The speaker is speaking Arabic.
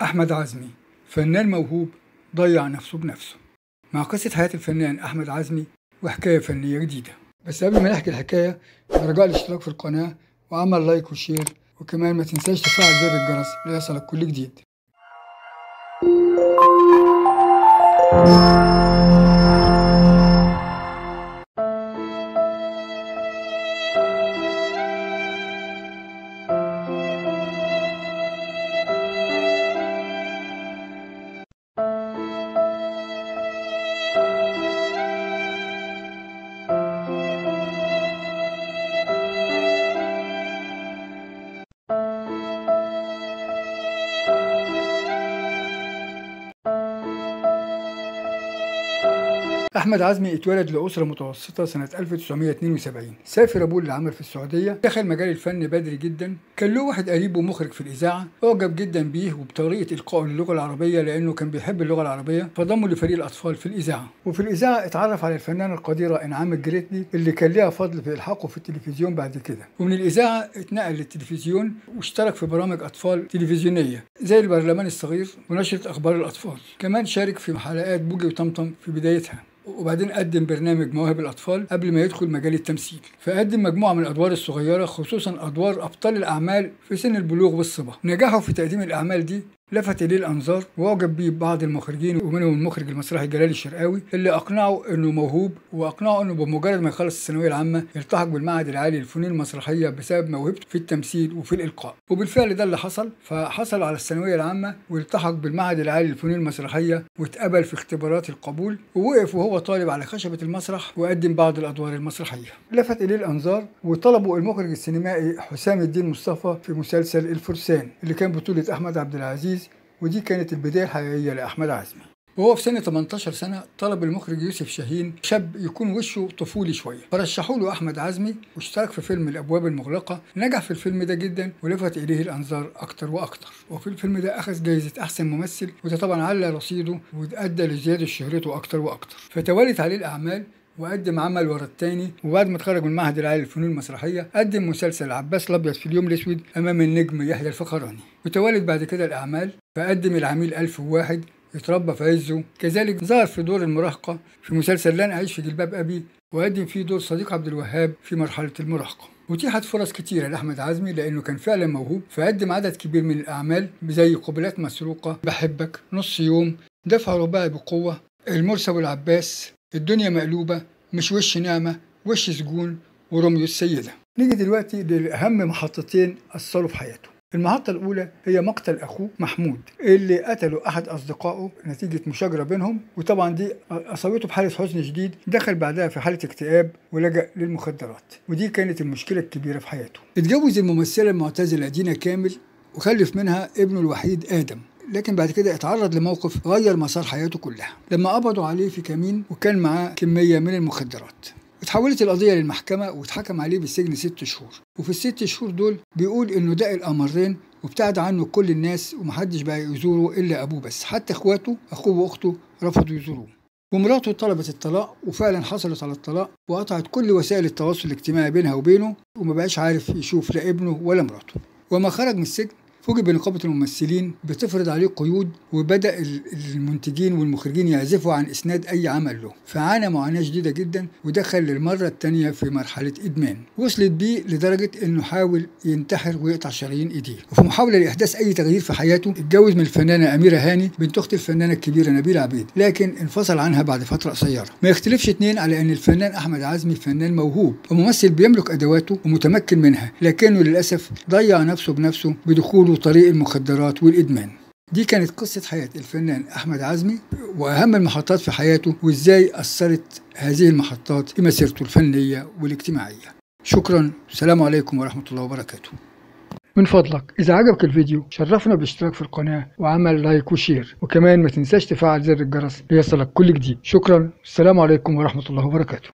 أحمد عزمي فنان موهوب ضيع نفسه بنفسه. مع قصة حياة الفنان أحمد عزمي وحكاية فنية جديدة. بس قبل ما نحكي الحكاية رجاء الاشتراك في القناة وعمل لايك وشير، وكمان ما تنساش تفعل زر الجرس ليصلك كل جديد. أحمد عزمي اتولد لأسرة متوسطة سنة 1972. سافر أبوه للعمل في السعودية، دخل مجال الفن بدري جدا. كان له واحد قريبه مخرج في الإذاعة، أعجب جدا بيه وبطريقة إلقائه للغة العربية لأنه كان بيحب اللغة العربية، فضمه لفريق الأطفال في الإذاعة. وفي الإذاعة اتعرف على الفنانة القديرة إنعام الجريتلي اللي كان ليها فضل في إلحاقه في التلفزيون بعد كده. ومن الإذاعة اتنقل للتلفزيون واشترك في برامج أطفال تلفزيونية زي البرلمان الصغير ونشرة أخبار الأطفال. كمان شارك في حلقات بوجي وطمطم في بدايتها، وبعدين قدم برنامج مواهب الأطفال قبل ما يدخل مجال التمثيل. فقدم مجموعة من الأدوار الصغيرة، خصوصا أدوار أبطال الأعمال في سن البلوغ والصبا. نجاحه في تقديم الأعمال دي لفت إليه الأنظار، وأعجب بيه بعض المخرجين ومنهم المخرج المسرحي جلال الشرقاوي اللي أقنعه إنه موهوب، وأقنعه إنه بمجرد ما يخلص الثانوية العامة يلتحق بالمعهد العالي للفنون المسرحية بسبب موهبته في التمثيل وفي الإلقاء. وبالفعل ده اللي حصل، فحصل على الثانوية العامة والتحق بالمعهد العالي للفنون المسرحية واتقبل في اختبارات القبول، ووقف وهو طالب على خشبة المسرح وقدم بعض الأدوار المسرحية. لفت إليه الأنظار وطلبوا المخرج السينمائي حسام الدين مصطفى في مسلسل الفرسان اللي كان بطولة أحمد عبد العزيز، ودي كانت البداية الحقيقية لأحمد عزمي. وهو في سن 18 سنة طلب المخرج يوسف شاهين شاب يكون وشه طفولي شوية، فرشحوا له أحمد عزمي واشترك في فيلم الأبواب المغلقة. نجح في الفيلم ده جدا ولفت إليه الأنظار أكتر وأكتر، وفي الفيلم ده أخذ جايزة أحسن ممثل، وده طبعا على رصيده وأدى لزيادة شهرته أكتر وأكتر. فتوالت عليه الأعمال وقدم عمل ورا التاني، وبعد ما اتخرج من المعهد العالي للفنون المسرحيه قدم مسلسل عباس الابيض في اليوم الاسود امام النجم يحيى الفخراني. وتوالت بعد كده الاعمال، فقدم العميل 1001 اتربى في عزه، كذلك ظهر في دور المراهقه في مسلسل لن اعيش في جلباب ابي، وقدم فيه دور صديق عبد الوهاب في مرحله المراهقه. وتيحت فرص كتيره لاحمد عزمي لانه كان فعلا موهوب، فقدم عدد كبير من الاعمال زي قبلات مسروقه، بحبك، نص يوم، دفع رباعي بقوه، المرسى والعباس، الدنيا مقلوبة، مش وش نعمة، وش سجون، وروميو السيدة. نيجي دلوقتي لأهم محطتين أثروا في حياته. المحطة الأولى هي مقتل أخوه محمود اللي قتله أحد أصدقائه نتيجة مشاجرة بينهم، وطبعا دي أصابته بحالة حزن شديد، دخل بعدها في حالة اكتئاب ولجأ للمخدرات، ودي كانت المشكلة الكبيرة في حياته. اتجوز الممثلة المعتزلة دينا كامل وخلف منها ابنه الوحيد آدم، لكن بعد كده اتعرض لموقف غير مسار حياته كلها لما قبضوا عليه في كمين وكان معاه كمية من المخدرات. اتحولت القضية للمحكمة واتحكم عليه بالسجن 6 شهور، وفي ال6 شهور دول بيقول انه داق الأمرين وابتعد عنه كل الناس ومحدش بقى يزوره إلا أبوه بس، حتى اخواته أخوه وأخته رفضوا يزوروه. ومراته طلبت الطلاق وفعلا حصلت على الطلاق، وقطعت كل وسائل التواصل الاجتماعي بينها وبينه، وما بقاش عارف يشوف لا ابنه ولا مراته. وما خرج من السجن فوجئ بنقابة الممثلين بتفرض عليه قيود، وبدأ المنتجين والمخرجين يعزفوا عن إسناد أي عمل له، فعانى معاناة شديدة جدا ودخل للمرة الثانية في مرحلة إدمان، وصلت بيه لدرجة إنه حاول ينتحر ويقطع شرايين إيديه. وفي محاولة لإحداث أي تغيير في حياته اتجوز من الفنانة أميرة هاني بنت أخت الفنانة الكبيرة نبيلة عبيد، لكن انفصل عنها بعد فترة قصيرة. ما يختلفش اتنين على إن الفنان أحمد عزمي فنان موهوب وممثل بيملك أدواته ومتمكن منها، لكنه للأسف ضيع نفسه بنفسه بدخوله طريق المخدرات والإدمان. دي كانت قصة حياة الفنان أحمد عزمي وأهم المحطات في حياته، وإزاي أثرت هذه المحطات في مسيرته الفنية والاجتماعية. شكرا، السلام عليكم ورحمة الله وبركاته. من فضلك إذا عجبك الفيديو شرفنا بالاشتراك في القناة وعمل لايك وشير، وكمان ما تنساش تفعل زر الجرس ليصلك كل جديد. شكرا، السلام عليكم ورحمة الله وبركاته.